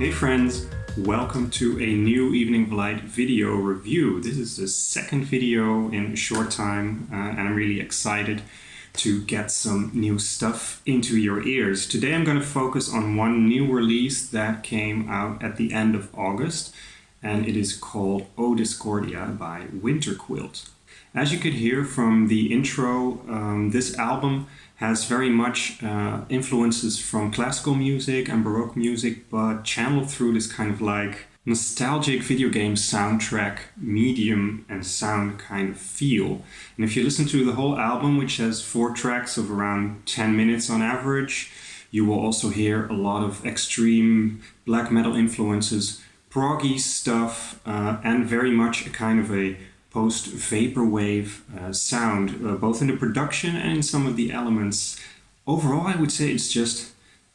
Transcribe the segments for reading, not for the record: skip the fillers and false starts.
Hey friends, welcome to a new Evening of Light video review. This is the second video in a short time and I'm really excited to get some new stuff into your ears. Today I'm going to focus on one new release that came out at the end of August, and it is called O Discordia by Winterquilt. As you could hear from the intro, this album has very much influences from classical music and Baroque music, but channeled through this kind of like nostalgic video game soundtrack medium and sound kind of feel. And if you listen to the whole album, which has 4 tracks of around 10 minutes on average, you will also hear a lot of extreme black metal influences, proggy stuff, and very much a kind of a post-vaporwave sound, both in the production and in some of the elements. Overall, I would say it's just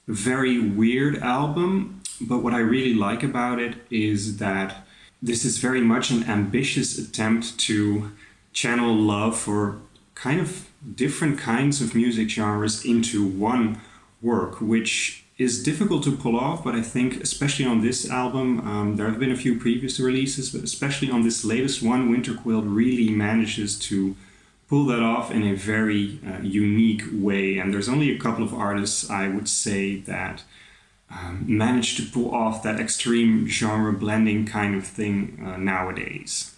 a very weird album, but what I really like about it is that this is very much an ambitious attempt to channel love for kind of different kinds of music genres into one work, which is difficult to pull off, but I think especially on this album, there have been a few previous releases, but especially on this latest one, Winterquilt really manages to pull that off in a very unique way. And there's only a couple of artists, I would say, that manage to pull off that extreme genre blending kind of thing nowadays.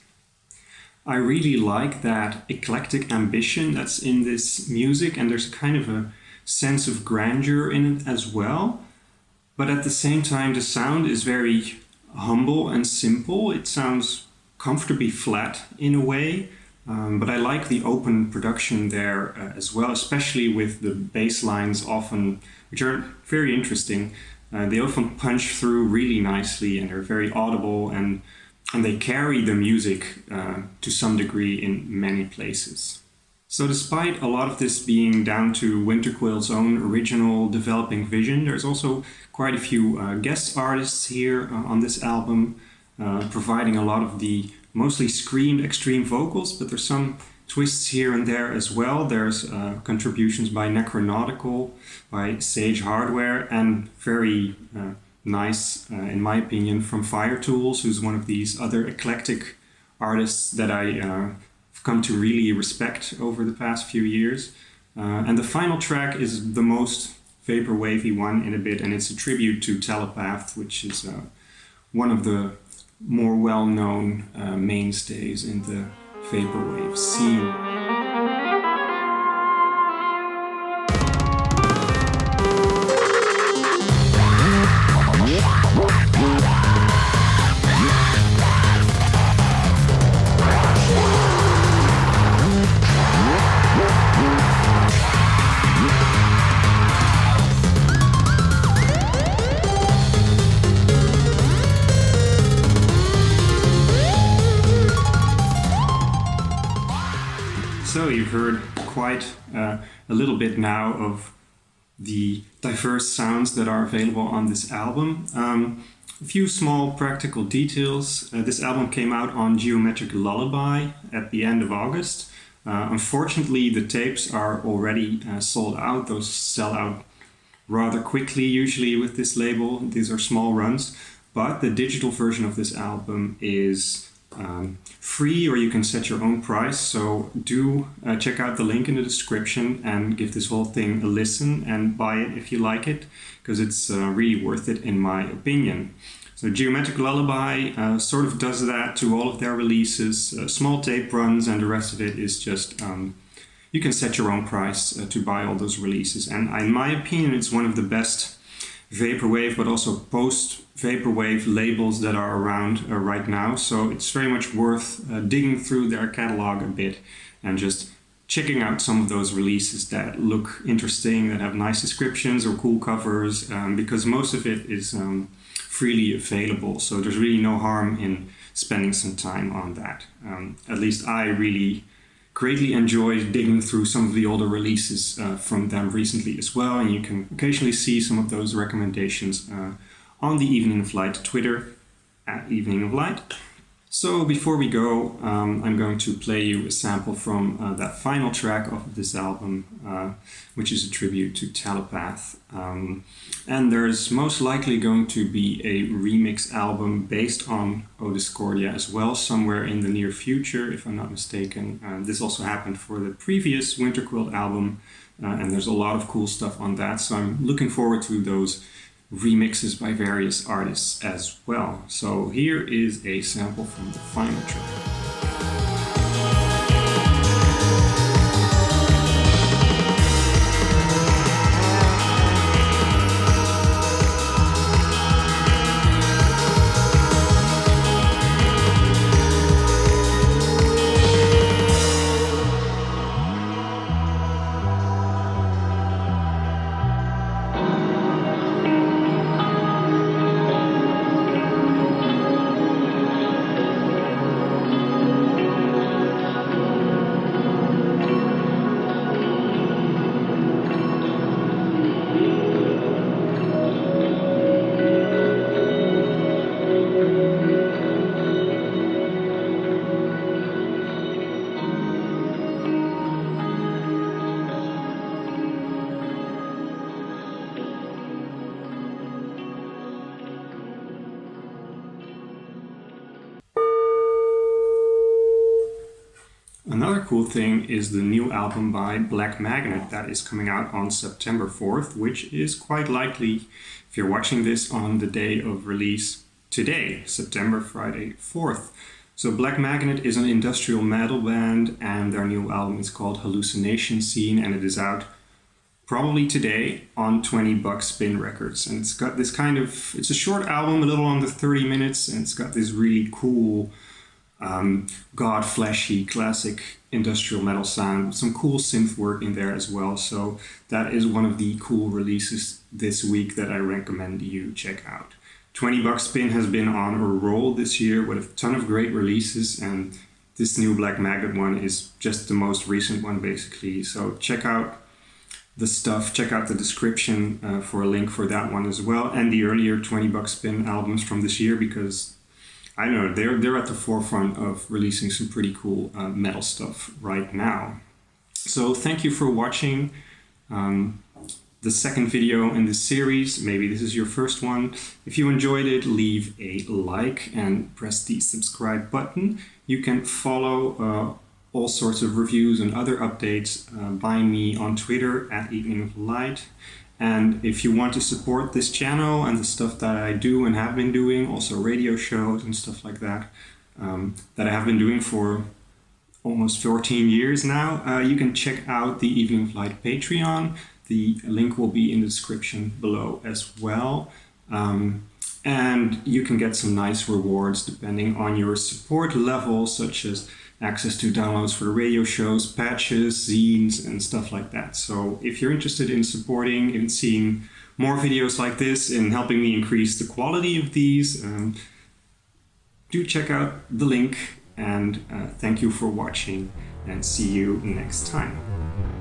I really like that eclectic ambition that's in this music, and there's kind of a sense of grandeur in it as well, but at the same time the sound is very humble and simple. It sounds comfortably flat in a way, but I like the open production there as well, especially with the bass lines often, which are very interesting. They often punch through really nicely and they're very audible, and they carry the music to some degree in many places. So despite a lot of this being down to Winterquilt's own original developing vision, there's also quite a few guest artists here on this album, providing a lot of the mostly screamed extreme vocals, but there's some twists here and there as well. There's contributions by Necronautical, by Sage Hardware, and very nice, in my opinion, from Fire Tools, who's one of these other eclectic artists that I come to really respect over the past few years. And the final track is the most vaporwavy one in a bit, and it's a tribute to Telepath, which is one of the more well-known mainstays in the vaporwave scene. So you've heard quite a little bit now of the diverse sounds that are available on this album. A few small practical details. This album came out on Geometric Lullaby at the end of August. Unfortunately, the tapes are already sold out. Those sell out rather quickly usually with this label. These are small runs, but the digital version of this album is free, or you can set your own price, so do check out the link in the description and give this whole thing a listen and buy it if you like it, because it's really worth it in my opinion. So Geometric Lullaby sort of does that to all of their releases, small tape runs, and the rest of it is just you can set your own price to buy all those releases. And in my opinion, it's one of the best vaporwave but also post-vaporwave labels that are around right now, so it's very much worth digging through their catalog a bit and just checking out some of those releases that look interesting, that have nice descriptions or cool covers, because most of it is freely available, so there's really no harm in spending some time on that. At least I really greatly enjoyed digging through some of the older releases from them recently as well, and you can occasionally see some of those recommendations on the Evening of Light Twitter, at Evening of Light. So before we go, I'm going to play you a sample from that final track of this album, which is a tribute to Telepath. And there's most likely going to be a remix album based on O Discordia as well, somewhere in the near future, if I'm not mistaken. This also happened for the previous winterquilt album, and there's a lot of cool stuff on that, so I'm looking forward to those remixes by various artists as well. So here is a sample from the final track. Another cool thing is the new album by Black Magnet that is coming out on September 4th, which is quite likely, if you're watching this on the day of release, today, Friday 4th. So Black Magnet is an industrial metal band, and their new album is called Hallucination Scene, and it is out probably today on 20 Buck Spin Records. And it's got this it's a short album, a little under 30 minutes, and it's got this really cool god flashy classic industrial metal sound, some cool synth work in there as well. So that is one of the cool releases this week that I recommend you check out. 20 Buck Spin has been on a roll this year with a ton of great releases, and this new Black Magnet one is just the most recent one basically. So check out the stuff, check out the description for a link for that one as well, and the earlier 20 Buck Spin albums from this year, because I know they're at the forefront of releasing some pretty cool metal stuff right now. So thank you for watching the second video in this series. Maybe this is your first one. If you enjoyed it, leave a like and press the subscribe button. You can follow all sorts of reviews and other updates by me on Twitter at Evening of Light. And if you want to support this channel and the stuff that I do and have been doing, also radio shows and stuff like that, that I have been doing for almost 14 years now, you can check out the Evening of Light Patreon. The link will be in the description below as well. And you can get some nice rewards depending on your support level, such as access to downloads for the radio shows, patches, zines, and stuff like that. So if you're interested in supporting and seeing more videos like this and helping me increase the quality of these, do check out the link. And thank you for watching, and see you next time.